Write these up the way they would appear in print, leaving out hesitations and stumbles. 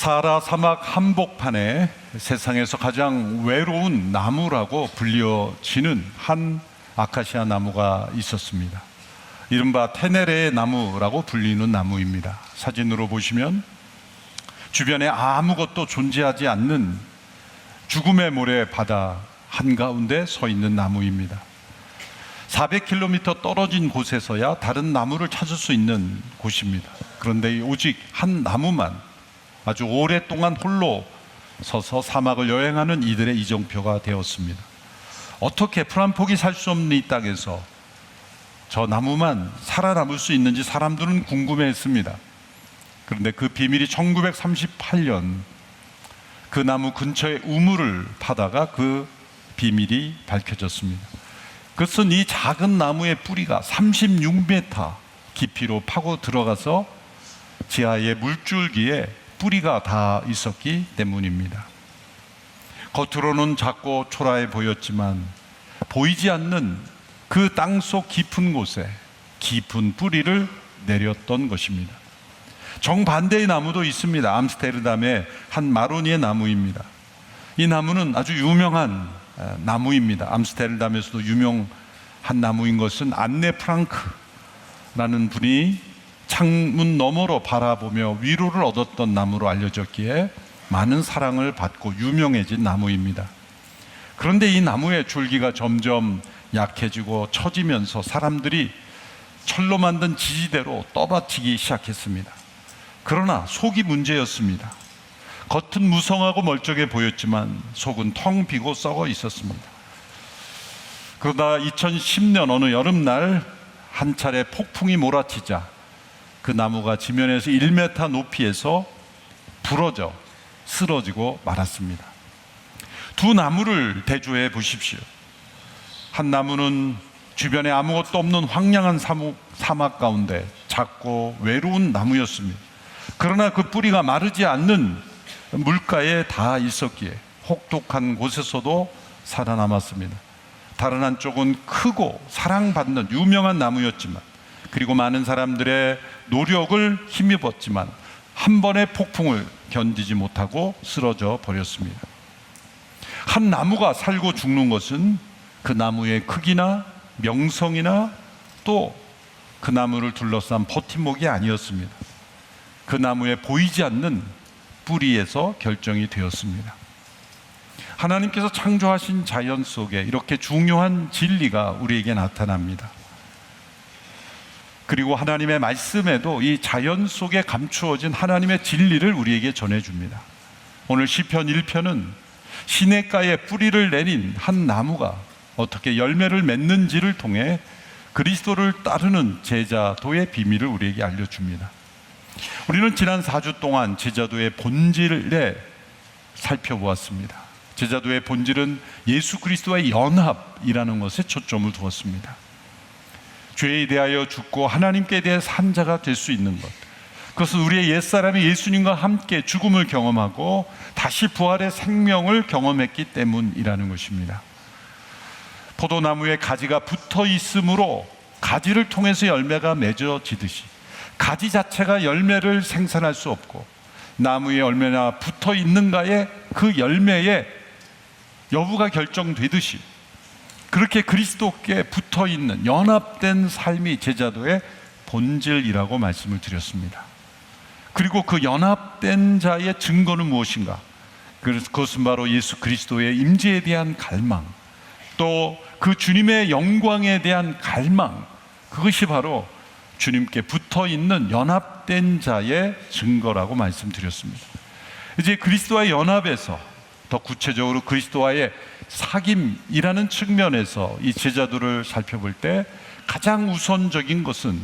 사하라 사막 한복판에 세상에서 가장 외로운 나무라고 불려지는 한 아카시아 나무가 있었습니다. 이른바 테네레 나무라고 불리는 나무입니다. 사진으로 보시면 주변에 아무것도 존재하지 않는 죽음의 모래 바다 한가운데 서 있는 나무입니다. 400km 떨어진 곳에서야 다른 나무를 찾을 수 있는 곳입니다. 그런데 오직 한 나무만 아주 오랫동안 홀로 서서 사막을 여행하는 이들의 이정표가 되었습니다. 어떻게 풀한폭이 살 수 없는 이 땅에서 저 나무만 살아남을 수 있는지 사람들은 궁금해했습니다. 그런데 그 비밀이 1938년 그 나무 근처에 우물을 파다가 그 비밀이 밝혀졌습니다. 그것은 이 작은 나무의 뿌리가 36m 깊이로 파고 들어가서 지하의 물줄기에 뿌리가 다 있었기 때문입니다. 겉으로는 작고 초라해 보였지만 보이지 않는 그 땅속 깊은 곳에 깊은 뿌리를 내렸던 것입니다. 정반대의 나무도 있습니다. 암스테르담의 한 마로니의 나무입니다. 이 나무는 아주 유명한 나무입니다. 암스테르담에서도 유명한 나무인 것은 안네 프랑크라는 분이 창문 너머로 바라보며 위로를 얻었던 나무로 알려졌기에 많은 사랑을 받고 유명해진 나무입니다. 그런데 이 나무의 줄기가 점점 약해지고 처지면서 사람들이 철로 만든 지지대로 떠받치기 시작했습니다. 그러나 속이 문제였습니다. 겉은 무성하고 멀쩡해 보였지만 속은 텅 비고 썩어 있었습니다. 그러다 2010년 어느 여름날 한 차례 폭풍이 몰아치자 그 나무가 지면에서 1m 높이에서 부러져 쓰러지고 말았습니다. 두 나무를 대조해 보십시오. 한 나무는 주변에 아무것도 없는 황량한 사막 가운데 작고 외로운 나무였습니다. 그러나 그 뿌리가 마르지 않는 물가에 닿아 있었기에 혹독한 곳에서도 살아남았습니다. 다른 한쪽은 크고 사랑받는 유명한 나무였지만 그리고 많은 사람들의 노력을 힘입었지만 한 번의 폭풍을 견디지 못하고 쓰러져 버렸습니다. 한 나무가 살고 죽는 것은 그 나무의 크기나 명성이나 또 그 나무를 둘러싼 버팀목이 아니었습니다. 그 나무에 보이지 않는 뿌리에서 결정이 되었습니다. 하나님께서 창조하신 자연 속에 이렇게 중요한 진리가 우리에게 나타납니다. 그리고 하나님의 말씀에도 이 자연 속에 감추어진 하나님의 진리를 우리에게 전해줍니다. 오늘 시편 1편은 시냇가에 뿌리를 내린 한 나무가 어떻게 열매를 맺는지를 통해 그리스도를 따르는 제자도의 비밀을 우리에게 알려줍니다. 우리는 지난 4주 동안 제자도의 본질에 살펴보았습니다. 제자도의 본질은 예수 그리스도와의 연합이라는 것에 초점을 두었습니다. 죄에 대하여 죽고 하나님께 대해 산 자가 될 수 있는 것, 그것은 우리의 옛사람이 예수님과 함께 죽음을 경험하고 다시 부활의 생명을 경험했기 때문이라는 것입니다. 포도나무에 가지가 붙어 있으므로 가지를 통해서 열매가 맺어지듯이 가지 자체가 열매를 생산할 수 없고 나무에 얼마나 붙어 있는가에 그 열매의 여부가 결정되듯이 그렇게 그리스도께 붙어 있는 연합된 삶이 제자도의 본질이라고 말씀을 드렸습니다. 그리고 그 연합된 자의 증거는 무엇인가? 그것은 바로 예수 그리스도의 임재에 대한 갈망, 또 그 주님의 영광에 대한 갈망, 그것이 바로 주님께 붙어 있는 연합된 자의 증거라고 말씀드렸습니다. 이제 그리스도와의 연합에서 더 구체적으로 그리스도와의 사귐이라는 측면에서 이 제자도를 살펴볼 때 가장 우선적인 것은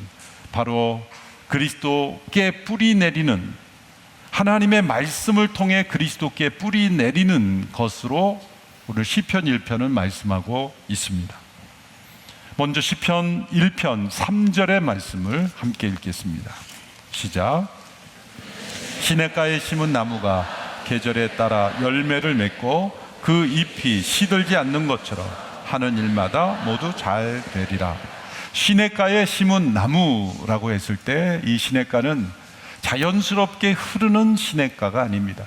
바로 그리스도께 뿌리 내리는, 하나님의 말씀을 통해 그리스도께 뿌리 내리는 것으로 오늘 시편 1편은 말씀하고 있습니다. 먼저 시편 1편 3절의 말씀을 함께 읽겠습니다. 시작. 시냇가에 심은 나무가 계절에 따라 열매를 맺고 그 잎이 시들지 않는 것처럼 하는 일마다 모두 잘 되리라. 시냇가에 심은 나무라고 했을 때 이 시냇가는 자연스럽게 흐르는 시냇가가 아닙니다.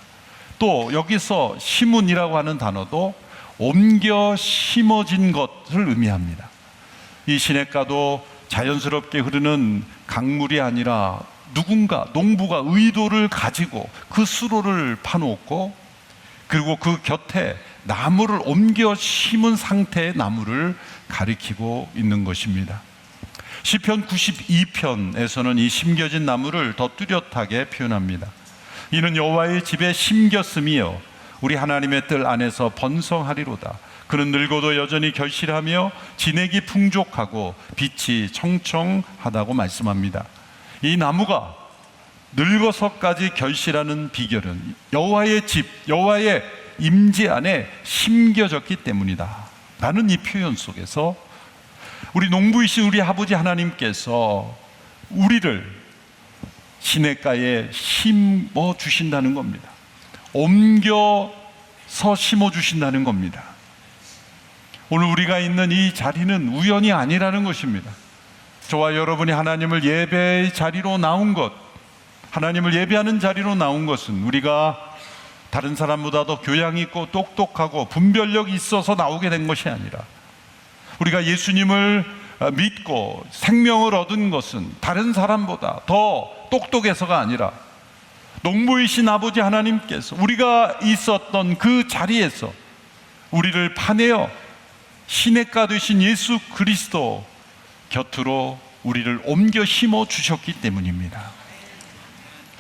또 여기서 심은이라고 하는 단어도 옮겨 심어진 것을 의미합니다. 이 시냇가도 자연스럽게 흐르는 강물이 아니라 누군가 농부가 의도를 가지고 그 수로를 파놓고, 그리고 그 곁에 나무를 옮겨 심은 상태의 나무를 가리키고 있는 것입니다. 시편 92편에서는 이 심겨진 나무를 더 뚜렷하게 표현합니다. 이는 여호와의 집에 심겼음이요 우리 하나님의 뜰 안에서 번성하리로다. 그는 늙어도 여전히 결실하며 진액이 풍족하고 빛이 청청하다고 말씀합니다. 이 나무가 늙어서까지 결실하는 비결은 여호와의 집, 여호와의 임재 안에 심겨졌기 때문이다 라는 이 표현 속에서 우리 농부이신 우리 아버지 하나님께서 우리를 시냇가에 심어 주신다는 겁니다. 옮겨서 심어 주신다는 겁니다. 오늘 우리가 있는 이 자리는 우연이 아니라는 것입니다. 저와 여러분이 하나님을 예배의 자리로 나온 것, 하나님을 예배하는 자리로 나온 것은 우리가 다른 사람보다 더 교양 있고 똑똑하고 분별력이 있어서 나오게 된 것이 아니라, 우리가 예수님을 믿고 생명을 얻은 것은 다른 사람보다 더 똑똑해서가 아니라 농부이신 아버지 하나님께서 우리가 있었던 그 자리에서 우리를 파내어 시냇가 되신 예수 그리스도 곁으로 우리를 옮겨 심어 주셨기 때문입니다.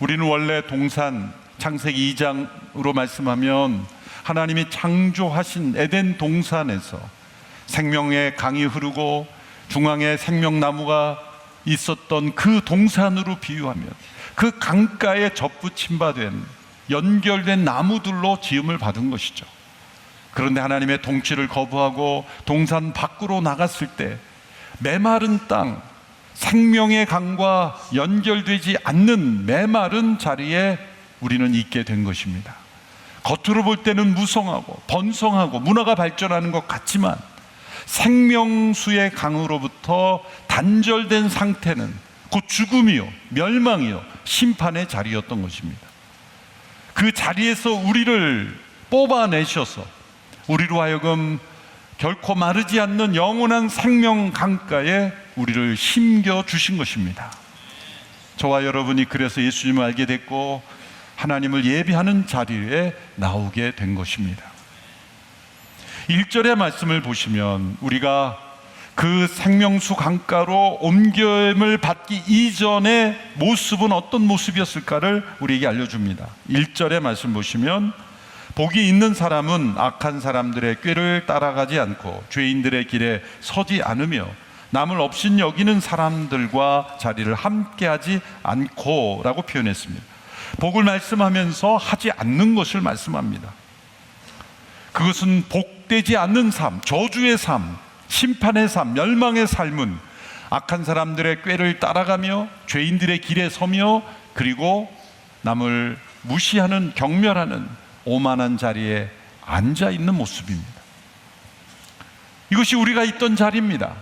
우리는 원래 동산, 창세기 2장으로 말씀하면 하나님이 창조하신 에덴 동산에서 생명의 강이 흐르고 중앙에 생명나무가 있었던 그 동산으로 비유하면 그 강가에 접붙임바된 연결된 나무들로 지음을 받은 것이죠. 그런데 하나님의 통치를 거부하고 동산 밖으로 나갔을 때 메마른 땅, 생명의 강과 연결되지 않는 메마른 자리에 우리는 있게 된 것입니다. 겉으로 볼 때는 무성하고 번성하고 문화가 발전하는 것 같지만 생명수의 강으로부터 단절된 상태는 곧 죽음이요, 멸망이요, 심판의 자리였던 것입니다. 그 자리에서 우리를 뽑아내셔서 우리로 하여금 결코 마르지 않는 영원한 생명 강가에 우리를 심겨 주신 것입니다. 저와 여러분이 그래서 예수님을 알게 됐고 하나님을 예배하는 자리에 나오게 된 것입니다. 1절의 말씀을 보시면 우리가 그 생명수 강가로 옮김을 받기 이전의 모습은 어떤 모습이었을까를 우리에게 알려줍니다. 1절의 말씀 보시면 복이 있는 사람은 악한 사람들의 꾀를 따라가지 않고 죄인들의 길에 서지 않으며 남을 업신 여기는 사람들과 자리를 함께하지 않고 라고 표현했습니다. 복을 말씀하면서 하지 않는 것을 말씀합니다. 그것은 복되지 않는 삶, 저주의 삶, 심판의 삶, 멸망의 삶은 악한 사람들의 꾀를 따라가며 죄인들의 길에 서며 그리고 남을 무시하는, 경멸하는 오만한 자리에 앉아 있는 모습입니다. 이것이 우리가 있던 자리입니다.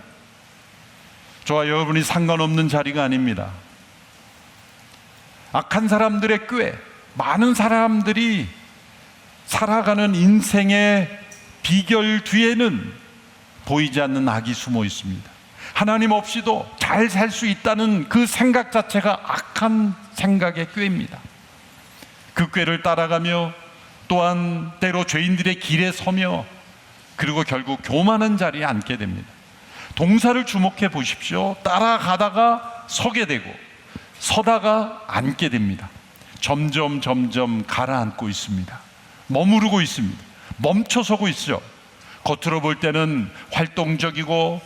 저와 여러분이 상관없는 자리가 아닙니다. 악한 사람들의 꾀, 많은 사람들이 살아가는 인생의 비결 뒤에는 보이지 않는 악이 숨어 있습니다. 하나님 없이도 잘 살 수 있다는 그 생각 자체가 악한 생각의 꾀입니다. 그 꾀를 따라가며 또한 때로 죄인들의 길에 서며 그리고 결국 교만한 자리에 앉게 됩니다. 동사를 주목해 보십시오. 따라가다가 서게 되고 서다가 앉게 됩니다. 점점 가라앉고 있습니다. 머무르고 있습니다. 멈춰서고 있죠. 겉으로 볼 때는 활동적이고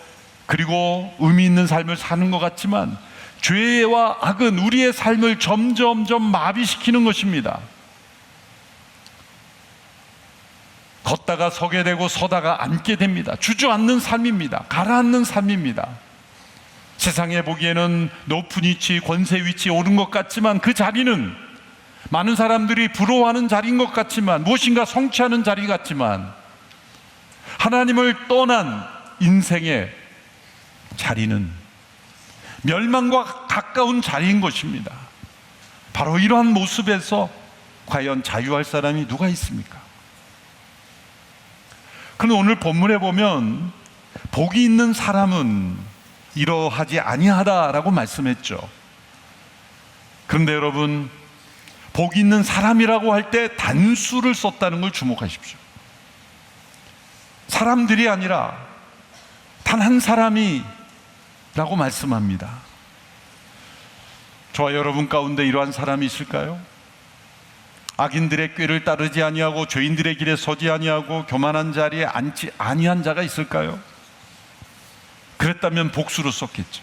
그리고 의미 있는 삶을 사는 것 같지만 죄와 악은 우리의 삶을 점점 마비시키는 것입니다. 걷다가 서게 되고 서다가 앉게 됩니다. 주저앉는 삶입니다. 가라앉는 삶입니다. 세상에 보기에는 높은 위치, 권세 위치에 오른 것 같지만 그 자리는 많은 사람들이 부러워하는 자리인 것 같지만, 무엇인가 성취하는 자리 같지만 하나님을 떠난 인생의 자리는 멸망과 가까운 자리인 것입니다. 바로 이러한 모습에서 과연 자유할 사람이 누가 있습니까? 그런데 오늘 본문에 보면 복이 있는 사람은 이러하지 아니하다라고 말씀했죠. 그런데 여러분, 복이 있는 사람이라고 할 때 단수를 썼다는 걸 주목하십시오. 사람들이 아니라 단 한 사람이라고 말씀합니다. 저와 여러분 가운데 이러한 사람이 있을까요? 악인들의 꾀를 따르지 아니하고 죄인들의 길에 서지 아니하고 교만한 자리에 앉지 아니한 자가 있을까요? 그랬다면 복수로 썼겠죠.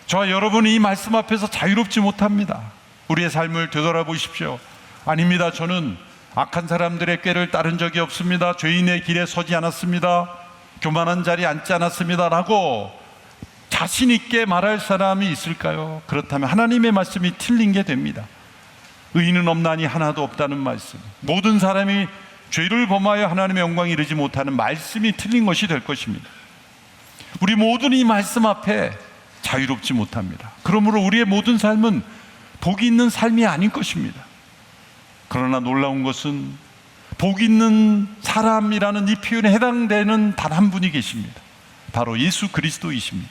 저와 여러분이 이 말씀 앞에서 자유롭지 못합니다. 우리의 삶을 되돌아보십시오. 아닙니다. 저는 악한 사람들의 꾀를 따른 적이 없습니다. 죄인의 길에 서지 않았습니다. 교만한 자리에 앉지 않았습니다 라고 자신 있게 말할 사람이 있을까요? 그렇다면 하나님의 말씀이 틀린 게 됩니다. 의인은 없나니 하나도 없다는 말씀, 모든 사람이 죄를 범하여 하나님의 영광에 이르지 못하는 말씀이 틀린 것이 될 것입니다. 우리 모두는 이 말씀 앞에 자유롭지 못합니다. 그러므로 우리의 모든 삶은 복이 있는 삶이 아닌 것입니다. 그러나 놀라운 것은 복 있는 사람이라는 이 표현에 해당되는 단 한 분이 계십니다. 바로 예수 그리스도이십니다.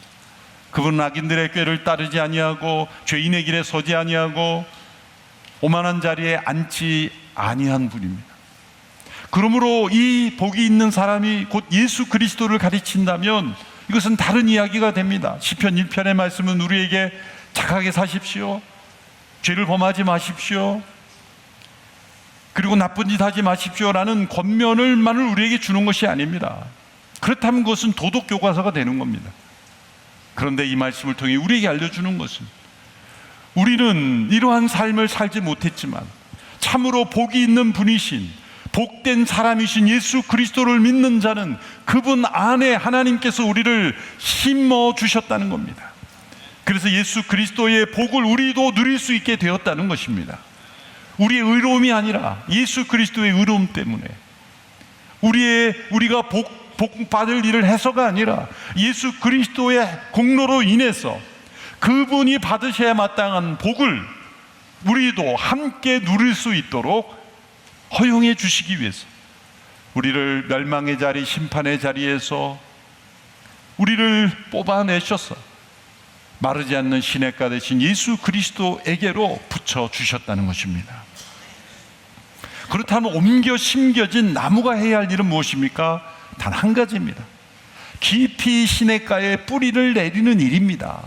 그분은 악인들의 꾀를 따르지 아니하고 죄인의 길에 서지 아니하고 오만한 자리에 앉지 아니한 분입니다. 그러므로 이 복이 있는 사람이 곧 예수 그리스도를 가르친다면 이것은 다른 이야기가 됩니다. 시편 1편의 말씀은 우리에게 착하게 사십시오, 죄를 범하지 마십시오, 그리고 나쁜 짓 하지 마십시오라는 권면을만을 우리에게 주는 것이 아닙니다. 그렇다면 그것은 도덕 교과서가 되는 겁니다. 그런데 이 말씀을 통해 우리에게 알려주는 것은 우리는 이러한 삶을 살지 못했지만 참으로 복이 있는 분이신, 복된 사람이신 예수 그리스도를 믿는 자는 그분 안에 하나님께서 우리를 심어 주셨다는 겁니다. 그래서 예수 그리스도의 복을 우리도 누릴 수 있게 되었다는 것입니다. 우리의 의로움이 아니라 예수 그리스도의 의로움 때문에, 우리가 복 받을 일을 해서가 아니라 예수 그리스도의 공로로 인해서 그분이 받으셔야 마땅한 복을 우리도 함께 누릴 수 있도록 허용해 주시기 위해서 우리를 멸망의 자리, 심판의 자리에서 우리를 뽑아내셔서 마르지 않는 시냇가 되신 예수 그리스도에게로 붙여주셨다는 것입니다. 그렇다면 옮겨 심겨진 나무가 해야 할 일은 무엇입니까? 단 한 가지입니다. 깊이 시냇가에 뿌리를 내리는 일입니다.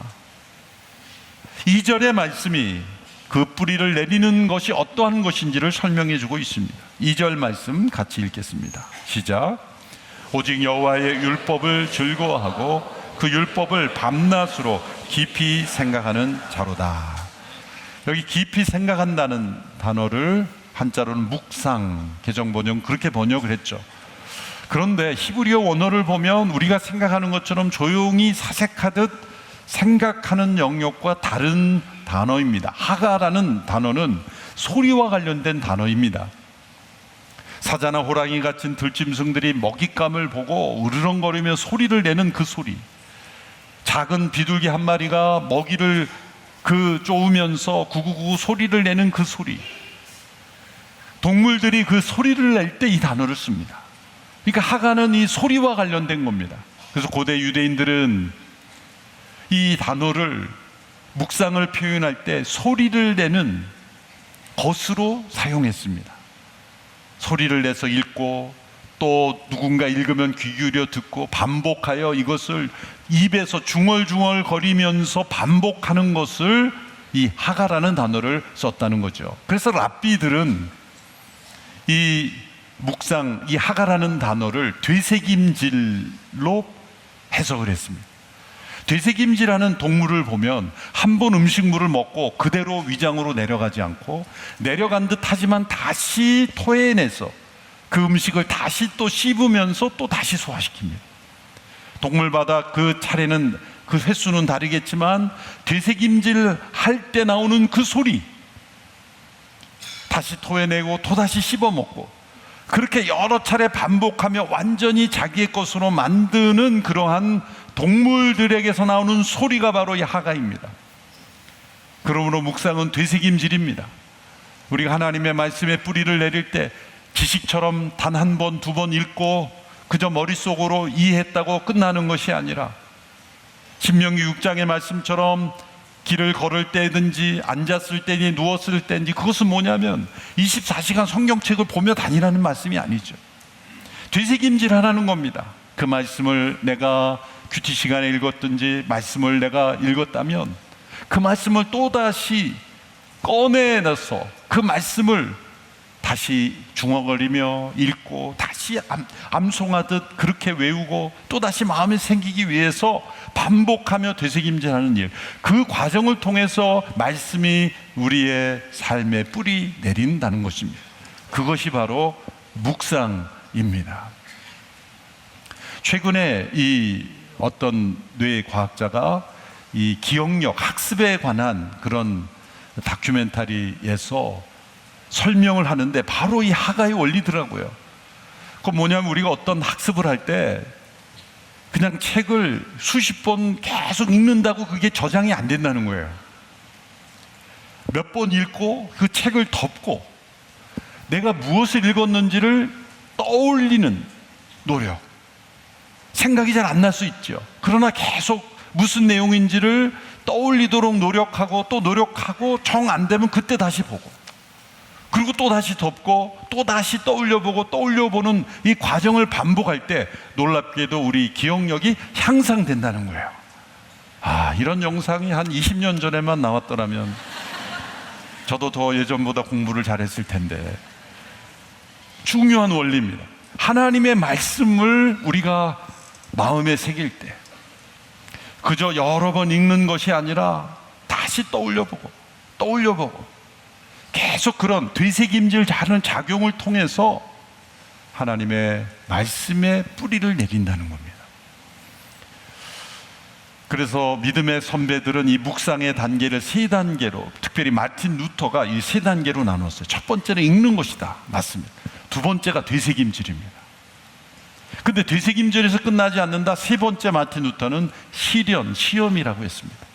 2절의 말씀이 그 뿌리를 내리는 것이 어떠한 것인지를 설명해 주고 있습니다. 2절 말씀 같이 읽겠습니다. 시작. 오직 여호와의 율법을 즐거워하고 그 율법을 밤낮으로 깊이 생각하는 자로다. 여기 깊이 생각한다는 단어를 한자로는 묵상, 개정 번역 그렇게 번역을 했죠. 그런데 히브리어 원어를 보면 우리가 생각하는 것처럼 조용히 사색하듯 생각하는 영역과 다른 단어입니다. 하가라는 단어는 소리와 관련된 단어입니다. 사자나 호랑이 같은 들짐승들이 먹잇감을 보고 으르렁거리며 소리를 내는 그 소리, 작은 비둘기 한 마리가 먹이를 쪼으면서 구구구 소리를 내는 그 소리, 동물들이 그 소리를 낼 때 이 단어를 씁니다. 그러니까 하가는 이 소리와 관련된 겁니다. 그래서 고대 유대인들은 이 단어를 묵상을 표현할 때 소리를 내는 것으로 사용했습니다. 소리를 내서 읽고 또 누군가 읽으면 귀 기울여 듣고 반복하여 이것을 입에서 중얼중얼 거리면서 반복하는 것을 이 하가라는 단어를 썼다는 거죠. 그래서 랍비들은 이 묵상, 이 하가라는 단어를 되새김질로 해석을 했습니다. 되새김질하는 동물을 보면 한 번 음식물을 먹고 그대로 위장으로 내려가지 않고 내려간 듯 하지만 다시 토해내서 그 음식을 다시 또 씹으면서 또 다시 소화시킵니다. 동물마다 그 차례는, 그 횟수는 다르겠지만 되새김질 할 때 나오는 그 소리, 다시 토해내고 또다시 씹어먹고 그렇게 여러 차례 반복하며 완전히 자기의 것으로 만드는 그러한 동물들에게서 나오는 소리가 바로 이 하가입니다. 그러므로 묵상은 되새김질입니다. 우리가 하나님의 말씀에 뿌리를 내릴 때 지식처럼 단 한 번, 두 번 읽고 그저 머릿속으로 이해했다고 끝나는 것이 아니라 신명기 6장의 말씀처럼 길을 걸을 때든지 앉았을 때니 누웠을 때든지, 그것은 뭐냐면 24시간 성경책을 보며 다니라는 말씀이 아니죠. 되새김질하라는 겁니다. 그 말씀을 내가 큐티 시간에 읽었든지 말씀을 내가 읽었다면 그 말씀을 또다시 꺼내서 그 말씀을 다시 중얼거리며 읽고 다시 암송하듯 그렇게 외우고 또다시 마음에 생기기 위해서 반복하며 되새김질하는 일, 그 과정을 통해서 말씀이 우리의 삶에 뿌리 내린다는 것입니다. 그것이 바로 묵상입니다. 최근에 이 어떤 뇌과학자가 이 기억력 학습에 관한 그런 다큐멘터리에서 설명을 하는데 바로 이 하가의 원리더라고요. 그 뭐냐면 우리가 어떤 학습을 할 때 그냥 책을 수십 번 계속 읽는다고 그게 저장이 안 된다는 거예요. 몇 번 읽고 그 책을 덮고 내가 무엇을 읽었는지를 떠올리는 노력, 생각이 잘 안 날 수 있죠. 그러나 계속 무슨 내용인지를 떠올리도록 노력하고 또 노력하고 정 안 되면 그때 다시 보고, 그리고 또 다시 덮고 또 다시 떠올려보고 떠올려보는 이 과정을 반복할 때 놀랍게도 우리 기억력이 향상된다는 거예요. 이런 영상이 한 20년 전에만 나왔더라면 저도 더 예전보다 공부를 잘했을 텐데. 중요한 원리입니다. 하나님의 말씀을 우리가 마음에 새길 때 그저 여러 번 읽는 것이 아니라 다시 떠올려보고 계속 그런 되새김질 하는 작용을 통해서 하나님의 말씀에 뿌리를 내린다는 겁니다. 그래서 믿음의 선배들은 이 묵상의 단계를 세 단계로, 특별히 마틴 루터가 이 세 단계로 나눴어요. 첫 번째는 읽는 것이다, 맞습니다. 두 번째가 되새김질입니다. 근데 되새김질에서 끝나지 않는다. 세 번째 마틴 루터는 시험이라고 했습니다.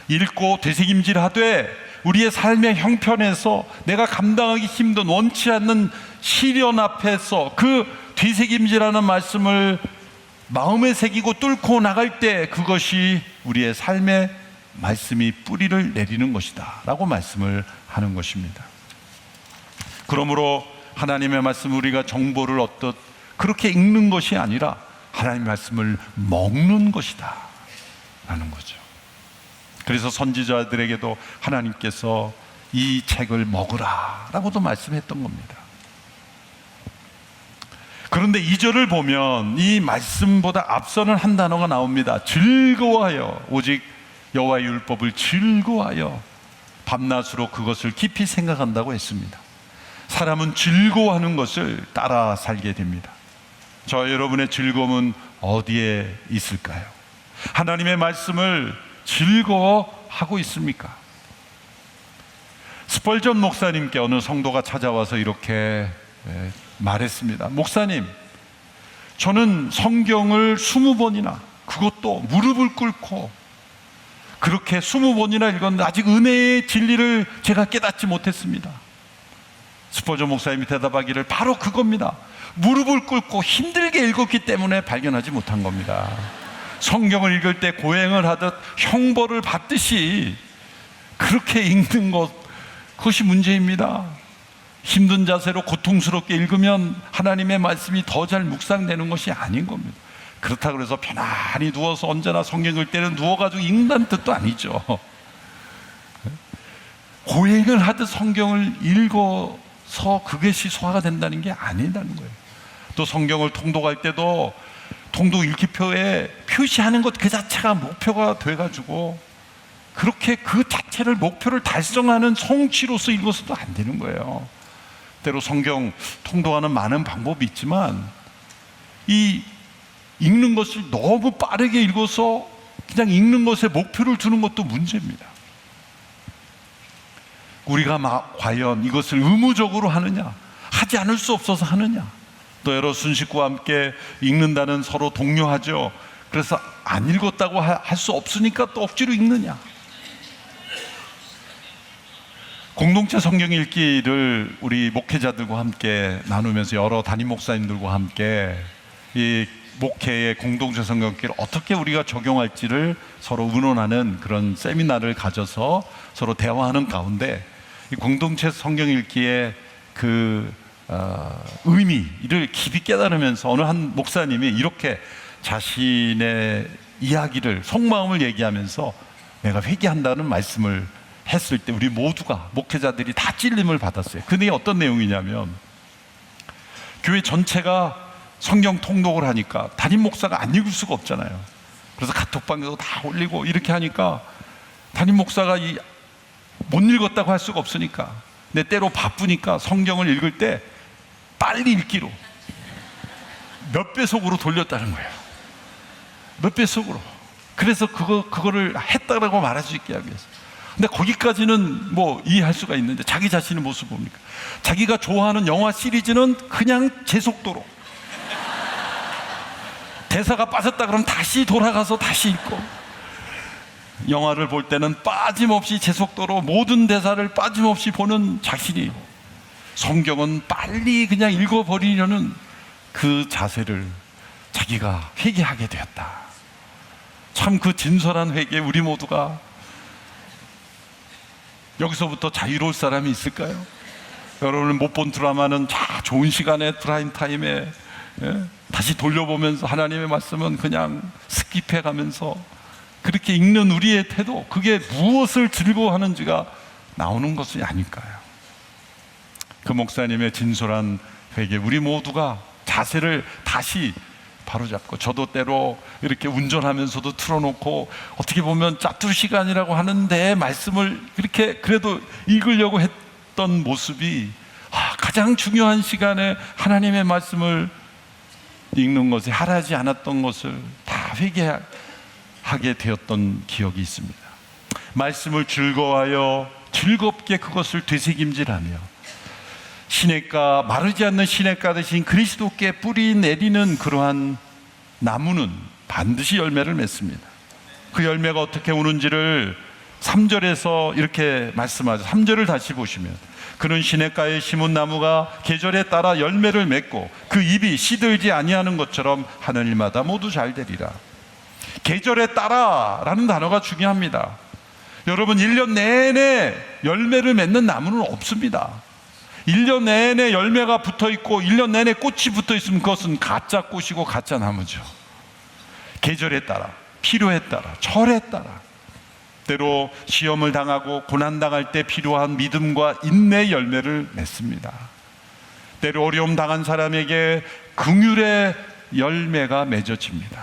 읽고 되새김질하되 우리의 삶의 형편에서 내가 감당하기 힘든 원치 않는 시련 앞에서 그 되새김질하는 말씀을 마음에 새기고 뚫고 나갈 때 그것이 우리의 삶의 말씀이 뿌리를 내리는 것이다 라고 말씀을 하는 것입니다. 그러므로 하나님의 말씀, 우리가 정보를 얻듯 그렇게 읽는 것이 아니라 하나님의 말씀을 먹는 것이다 라는 거죠. 그래서 선지자들에게도 하나님께서 이 책을 먹으라 라고도 말씀했던 겁니다. 그런데 2절을 보면 이 말씀보다 앞서는 한 단어가 나옵니다. 즐거워하여, 오직 여호와의 율법을 즐거워하여 밤낮으로 그것을 깊이 생각한다고 했습니다. 사람은 즐거워하는 것을 따라 살게 됩니다. 저 여러분의 즐거움은 어디에 있을까요? 하나님의 말씀을 즐거워하고 있습니까? 스펄전 목사님께 어느 성도가 찾아와서 이렇게 말했습니다. 목사님, 저는 성경을 20번이나, 그것도 무릎을 꿇고 그렇게 20번이나 읽었는데 아직 은혜의 진리를 제가 깨닫지 못했습니다. 스펄전 목사님이 대답하기를 바로 그겁니다. 무릎을 꿇고 힘들게 읽었기 때문에 발견하지 못한 겁니다. 성경을 읽을 때 고행을 하듯 형벌을 받듯이 그렇게 읽는 것, 그것이 문제입니다. 힘든 자세로 고통스럽게 읽으면 하나님의 말씀이 더 잘 묵상되는 것이 아닌 겁니다. 그렇다고 해서 편안히 누워서 언제나 성경 읽을 때는 누워가지고 읽는다는 뜻도 아니죠. 고행을 하듯 성경을 읽어서 그것이 소화가 된다는 게 아니라는 거예요. 또 성경을 통독할 때도 통독 읽기표에 표시하는 것 그 자체가 목표가 돼가지고 그렇게 그 자체를 목표를 달성하는 성취로서 읽어서도 안 되는 거예요. 때로 성경 통독하는 많은 방법이 있지만 이 읽는 것을 너무 빠르게 읽어서 그냥 읽는 것에 목표를 두는 것도 문제입니다. 우리가 과연 이것을 의무적으로 하느냐, 하지 않을 수 없어서 하느냐, 또 여러 순식과 함께 읽는다는 서로 독려하죠. 그래서 안 읽었다고 할 수 없으니까 또 억지로 읽느냐. 공동체 성경 읽기를 우리 목회자들과 함께 나누면서 여러 담임 목사님들과 함께 이 목회의 공동체 성경 읽기를 어떻게 우리가 적용할지를 서로 의논하는 그런 세미나를 가져서 서로 대화하는 가운데 이 공동체 성경 읽기의 그 의미를 깊이 깨달으면서 어느 한 목사님이 이렇게 자신의 이야기를 속마음을 얘기하면서 내가 회개한다는 말씀을 했을 때 우리 모두가 목회자들이 다 찔림을 받았어요. 그 내용이 어떤 내용이냐면 교회 전체가 성경 통독을 하니까 담임 목사가 안 읽을 수가 없잖아요. 그래서 카톡방에도 다 올리고 이렇게 하니까 담임 목사가 못 읽었다고 할 수가 없으니까 근데 때로 바쁘니까 성경을 읽을 때 빨리 읽기로 몇 배속으로 돌렸다는 거예요. 몇 배속으로. 그래서 그거를 했다라고 말할 수 있게 하기 위해서. 근데 거기까지는 뭐 이해할 수가 있는데 자기 자신의 모습 봅니까? 자기가 좋아하는 영화 시리즈는 그냥 제 속도로 대사가 빠졌다 그러면 다시 돌아가서 다시 읽고, 영화를 볼 때는 빠짐없이 제 속도로 모든 대사를 빠짐없이 보는 자신이 성경은 빨리 그냥 읽어버리려는 그 자세를 자기가 회개하게 되었다. 참 그 진솔한 회개 우리 모두가 여기서부터 자유로울 사람이 있을까요? 여러분 못 본 드라마는 좋은 시간에 프라임 타임에 다시 돌려보면서 하나님의 말씀은 그냥 스킵해 가면서 그렇게 읽는 우리의 태도, 그게 무엇을 즐거워하는지가 나오는 것이 아닐까요? 그 목사님의 진솔한 회개 우리 모두가 자세를 다시 바로잡고, 저도 때로 이렇게 운전하면서도 틀어놓고 어떻게 보면 짜투리 시간이라고 하는데 말씀을 그렇게 그래도 읽으려고 했던 모습이 가장 중요한 시간에 하나님의 말씀을 읽는 것에 하라지 않았던 것을 다 회개하게 되었던 기억이 있습니다. 말씀을 즐거워하여 즐겁게 그것을 되새김질하며 시냇가, 마르지 않는 시냇가 대신 그리스도께 뿌리 내리는 그러한 나무는 반드시 열매를 맺습니다. 그 열매가 어떻게 오는지를 3절에서 이렇게 말씀하죠. 3절을 다시 보시면 그는 시냇가에 심은 나무가 계절에 따라 열매를 맺고 그 잎이 시들지 아니하는 것처럼 하는 일마다 모두 잘 되리라. 계절에 따라라는 단어가 중요합니다. 여러분 1년 내내 열매를 맺는 나무는 없습니다. 1년 내내 열매가 붙어있고 1년 내내 꽃이 붙어있으면 그것은 가짜 꽃이고 가짜 나무죠. 계절에 따라, 필요에 따라, 철에 따라, 때로 시험을 당하고 고난당할 때 필요한 믿음과 인내의 열매를 맺습니다. 때로 어려움 당한 사람에게 긍휼의 열매가 맺어집니다.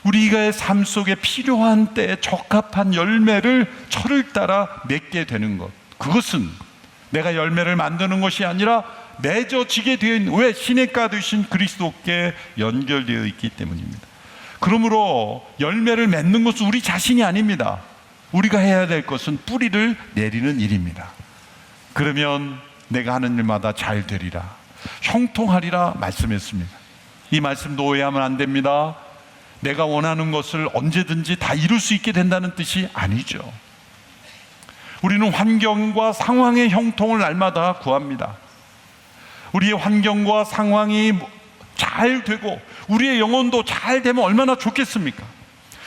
우리의 삶 속에 필요한 때에 적합한 열매를 철을 따라 맺게 되는 것, 그것은 내가 열매를 만드는 것이 아니라 맺어지게 되어 있는, 왜? 시냇가 되신 그리스도께 연결되어 있기 때문입니다. 그러므로 열매를 맺는 것은 우리 자신이 아닙니다. 우리가 해야 될 것은 뿌리를 내리는 일입니다. 그러면 내가 하는 일마다 잘 되리라, 형통하리라 말씀했습니다. 이 말씀도 오해하면 안 됩니다. 내가 원하는 것을 언제든지 다 이룰 수 있게 된다는 뜻이 아니죠. 우리는 환경과 상황의 형통을 날마다 구합니다. 우리의 환경과 상황이 잘 되고 우리의 영혼도 잘 되면 얼마나 좋겠습니까?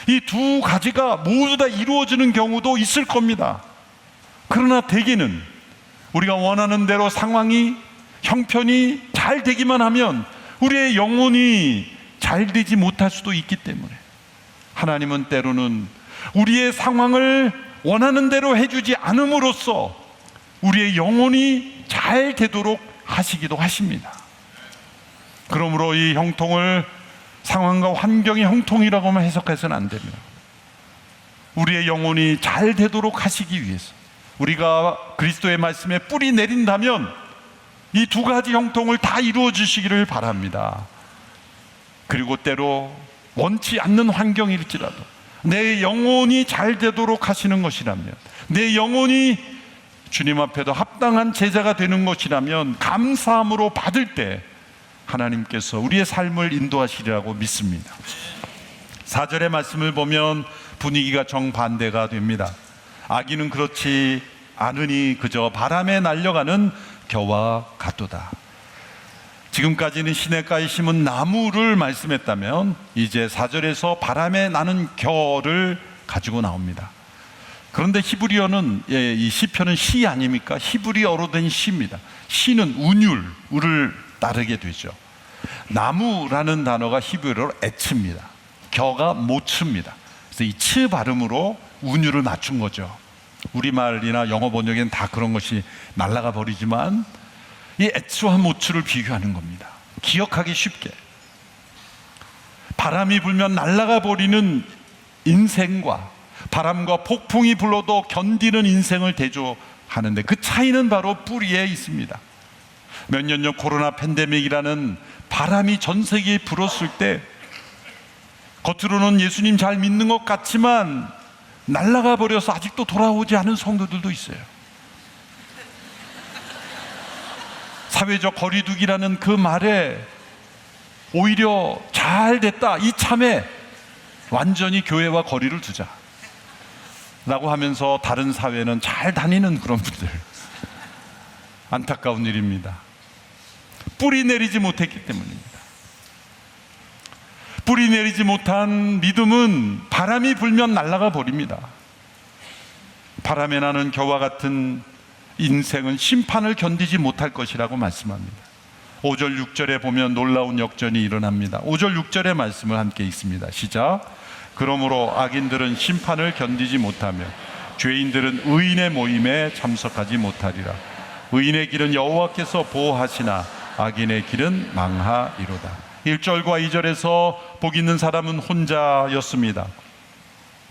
이 두 가지가 모두 다 이루어지는 경우도 있을 겁니다. 그러나 대개는 우리가 원하는 대로 상황이, 형편이 잘 되기만 하면 우리의 영혼이 잘 되지 못할 수도 있기 때문에 하나님은 때로는 우리의 상황을 원하는 대로 해주지 않음으로써 우리의 영혼이 잘 되도록 하시기도 하십니다. 그러므로 이 형통을 상황과 환경의 형통이라고만 해석해서는 안 됩니다. 우리의 영혼이 잘 되도록 하시기 위해서 우리가 그리스도의 말씀에 뿌리 내린다면 이 두 가지 형통을 다 이루어 주시기를 바랍니다. 그리고 때로 원치 않는 환경일지라도 내 영혼이 잘 되도록 하시는 것이라면, 내 영혼이 주님 앞에도 합당한 제자가 되는 것이라면 감사함으로 받을 때 하나님께서 우리의 삶을 인도하시리라고 믿습니다. 4절의 말씀을 보면 분위기가 정반대가 됩니다. 아기는 그렇지 않으니 그저 바람에 날려가는 겨와 같도다. 지금까지는 시냇가에 심은 나무를 말씀했다면 이제 4절에서 바람에 나는 겨를 가지고 나옵니다. 그런데 히브리어는 이 시편은 시 아닙니까? 히브리어로 된 시입니다. 시는 운율, 울을 따르게 되죠. 나무라는 단어가 히브리어로 에츠입니다. 겨가 모츠입니다. 그래서 이 츠 발음으로 운율을 맞춘 거죠. 우리말이나 영어 번역에는 다 그런 것이 날아가 버리지만 이 에츠와 모츠를 비교하는 겁니다. 기억하기 쉽게. 바람이 불면 날아가 버리는 인생과 바람과 폭풍이 불러도 견디는 인생을 대조하는데 그 차이는 바로 뿌리에 있습니다. 몇 년 전 코로나 팬데믹이라는 바람이 전 세계에 불었을 때 겉으로는 예수님 잘 믿는 것 같지만 날아가 버려서 아직도 돌아오지 않은 성도들도 있어요. 사회적 거리두기라는 그 말에 오히려 잘 됐다, 이참에 완전히 교회와 거리를 두자 라고 하면서 다른 사회는 잘 다니는 그런 분들, 안타까운 일입니다. 뿌리 내리지 못했기 때문입니다. 뿌리 내리지 못한 믿음은 바람이 불면 날아가 버립니다. 바람에 나는 겨와 같은 인생은 심판을 견디지 못할 것이라고 말씀합니다. 5절 6절에 보면 놀라운 역전이 일어납니다. 5절 6절의 말씀을 함께 읽습니다. 시작. 그러므로 악인들은 심판을 견디지 못하며 죄인들은 의인의 모임에 참석하지 못하리라. 의인의 길은 여호와께서 보호하시나 악인의 길은 망하리로다. 1절과 2절에서 복 있는 사람은 혼자였습니다.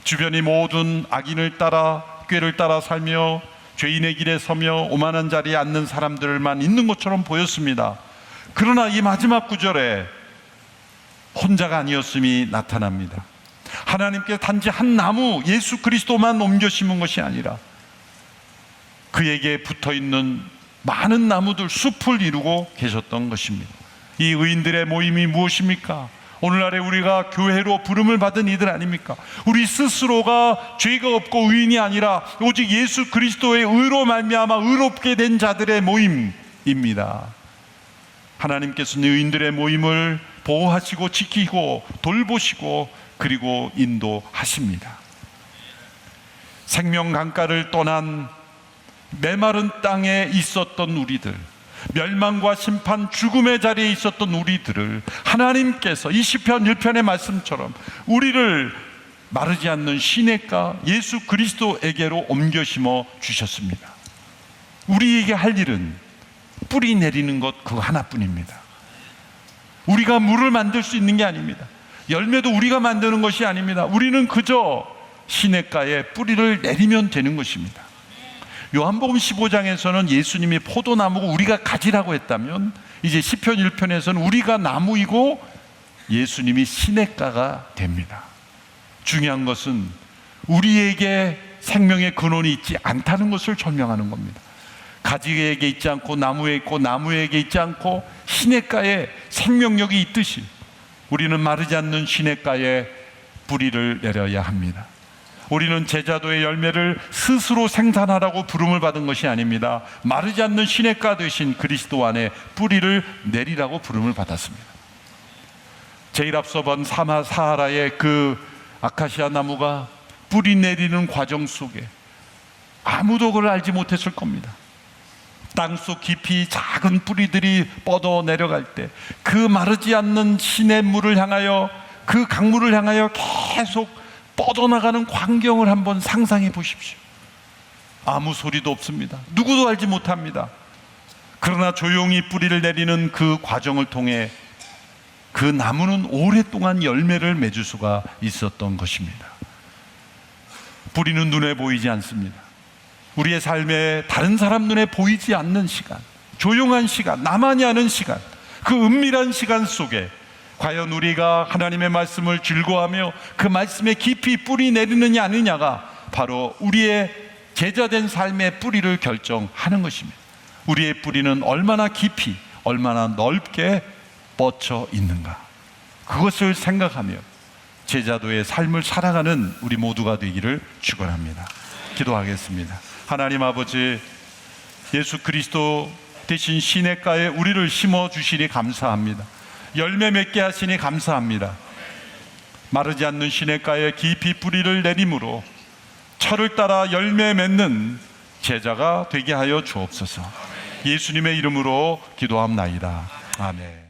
주변이 모든 악인을 따라 꾀를 따라 살며 죄인의 길에 서며 오만한 자리에 앉는 사람들만 있는 것처럼 보였습니다. 그러나 이 마지막 구절에 혼자가 아니었음이 나타납니다. 하나님께 단지 한 나무 예수 그리스도만 옮겨 심은 것이 아니라 그에게 붙어있는 많은 나무들, 숲을 이루고 계셨던 것입니다. 이 의인들의 모임이 무엇입니까? 오늘날에 우리가 교회로 부름을 받은 이들 아닙니까? 우리 스스로가 죄가 없고 의인이 아니라 오직 예수 그리스도의 의로 말미암아 의롭게 된 자들의 모임입니다. 하나님께서는 의인들의 모임을 보호하시고 지키고 돌보시고 그리고 인도하십니다. 생명 강가를 떠난 메마른 땅에 있었던 우리들, 멸망과 심판, 죽음의 자리에 있었던 우리들을 하나님께서 이 시편 1편의 말씀처럼 우리를 마르지 않는 시냇가 예수 그리스도에게로 옮겨 심어 주셨습니다. 우리에게 할 일은 뿌리 내리는 것 그거 하나뿐입니다. 우리가 물을 만들 수 있는 게 아닙니다. 열매도 우리가 만드는 것이 아닙니다. 우리는 그저 시냇가에 뿌리를 내리면 되는 것입니다. 요한복음 15장에서는 예수님이 포도나무고 우리가 가지라고 했다면 이제 시편 1편에서는 우리가 나무이고 예수님이 시냇가가 됩니다. 중요한 것은 우리에게 생명의 근원이 있지 않다는 것을 설명하는 겁니다. 가지에게 있지 않고 나무에 있고 나무에게 있지 않고 시냇가에 생명력이 있듯이 우리는 마르지 않는 시냇가에 뿌리를 내려야 합니다. 우리는 제자도의 열매를 스스로 생산하라고 부름을 받은 것이 아닙니다. 마르지 않는 시냇가 되신 그리스도 안에 뿌리를 내리라고 부름을 받았습니다. 제일 앞서 본 사하라의 그 아카시아 나무가 뿌리 내리는 과정 속에 아무도 그걸 알지 못했을 겁니다. 땅속 깊이 작은 뿌리들이 뻗어 내려갈 때 그 마르지 않는 시냇물을 향하여, 그 강물을 향하여 계속 뻗어나가는 광경을 한번 상상해 보십시오. 아무 소리도 없습니다. 누구도 알지 못합니다. 그러나 조용히 뿌리를 내리는 그 과정을 통해 그 나무는 오랫동안 열매를 맺을 수가 있었던 것입니다. 뿌리는 눈에 보이지 않습니다. 우리의 삶에 다른 사람 눈에 보이지 않는 시간, 조용한 시간, 나만이 아는 시간, 그 은밀한 시간 속에 과연 우리가 하나님의 말씀을 즐거워하며 그 말씀에 깊이 뿌리 내리느냐 아니냐가 바로 우리의 제자된 삶의 뿌리를 결정하는 것입니다. 우리의 뿌리는 얼마나 깊이, 얼마나 넓게 뻗쳐 있는가, 그것을 생각하며 제자도의 삶을 살아가는 우리 모두가 되기를 축원합니다. 기도하겠습니다. 하나님 아버지, 예수 그리스도 대신 시냇가에 우리를 심어주시니 감사합니다. 열매 맺게 하시니 감사합니다. 마르지 않는 시냇가에 깊이 뿌리를 내림으로 철을 따라 열매 맺는 제자가 되게 하여 주옵소서. 예수님의 이름으로 기도합나이다. 아멘.